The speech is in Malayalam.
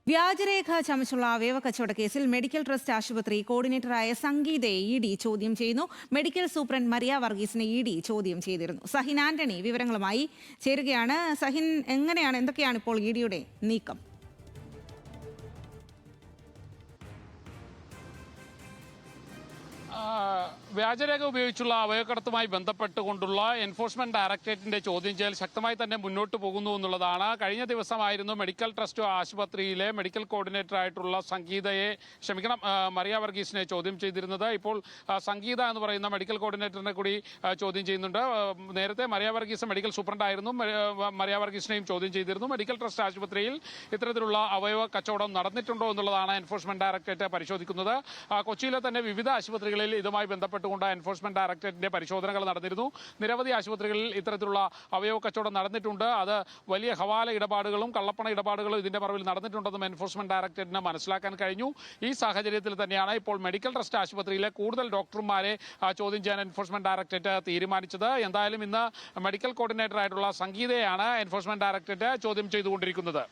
വ്യാജരേഖ ചമച്ചുള്ള അവയവ കച്ചവട കേസിൽ മെഡിക്കൽ ട്രസ്റ്റ് ആശുപത്രി കോർഡിനേറ്ററായ സംഗീതയെ ഇ.ഡി. ചോദ്യം ചെയ്യുന്നു. മെഡിക്കൽ സൂപ്രണ്ട് മരിയ വർഗീസിനെ ഇ.ഡി. ചോദ്യം ചെയ്തിരുന്നു. സഹിൻ ആന്റണി വിവരങ്ങളുമായി ചേരുകയാണ്. സഹിൻ, എന്തൊക്കെയാണ് ഇപ്പോൾ ഇ.ഡിയുടെ നീക്കം? വ്യാജരേഖ ഉപയോഗിച്ചുള്ള അവയവക്കടത്തുമായി ബന്ധപ്പെട്ടുകൊണ്ടുള്ള എൻഫോഴ്സ്മെന്റ് ഡയറക്ടറേറ്റിന്റെ ചോദ്യം ചെയ്യൽ ശക്തമായി തന്നെ മുന്നോട്ട് പോകുന്നു എന്നുള്ളതാണ്. കഴിഞ്ഞ ദിവസമായിരുന്നു മെഡിക്കൽ ട്രസ്റ്റ് ആശുപത്രിയിലെ മെഡിക്കൽ കോർഡിനേറ്റർ ആയിട്ടുള്ള മരിയ വർഗീസിനെ ചോദ്യം ചെയ്തിരുന്നത്. ഇപ്പോൾ സംഗീത എന്ന് പറയുന്ന മെഡിക്കൽ കോർഡിനേറ്ററിനെ കൂടി ചോദ്യം ചെയ്യുന്നുണ്ട്. നേരത്തെ മരിയ വർഗീസ് മെഡിക്കൽ സൂപ്രണ്ടായിരുന്നു. മരിയ വർഗീസിനെയും ചോദ്യം ചെയ്തിരുന്നു. മെഡിക്കൽ ട്രസ്റ്റ് ആശുപത്രിയിൽ ഇത്തരത്തിലുള്ള അവയവ കച്ചവടം നടന്നിട്ടുണ്ടോ എന്നുള്ളതാണ് എൻഫോഴ്സ്മെന്റ് ഡയറക്ടറേറ്റ് പരിശോധിക്കുന്നത്. കൊച്ചിയിലെ തന്നെ വിവിധ ആശുപത്രികളിൽ ഇതുമായി ബന്ധപ്പെട്ടുകൊണ്ട് എൻഫോഴ്സ്മെന്റ് ഡയറക്ടറേറ്റിന്റെ പരിശോധനകൾ നടന്നിരുന്നു. നിരവധി ആശുപത്രികളിൽ ഇത്തരത്തിലുള്ള അവയവ കച്ചവടം നടന്നിട്ടുണ്ട്. അത് വലിയ ഹവാല ഇടപാടുകളും കള്ളപ്പണ ഇടപാടുകളും ഇതിന്റെ മറവിൽ നടന്നിട്ടുണ്ടെന്നും എൻഫോഴ്സ്മെന്റ് ഡയറക്ടറേറ്റിന് മനസ്സിലാക്കാൻ കഴിഞ്ഞു. ഈ സാഹചര്യത്തിൽ തന്നെയാണ് ഇപ്പോൾ മെഡിക്കൽ ട്രസ്റ്റ് ആശുപത്രിയിലെ കൂടുതൽ ഡോക്ടർമാരെ ചോദ്യം ചെയ്യാൻ എൻഫോഴ്സ്മെന്റ് ഡയറക്ടറേറ്റ് തീരുമാനിച്ചത്. എന്തായാലും ഇന്ന് മെഡിക്കൽ കോർഡിനേറ്റർ ആയിട്ടുള്ള സംഗീതയാണ് എൻഫോഴ്സ്മെന്റ് ഡയറക്ടറേറ്റ് ചോദ്യം ചെയ്തുകൊണ്ടിരിക്കുന്നത്.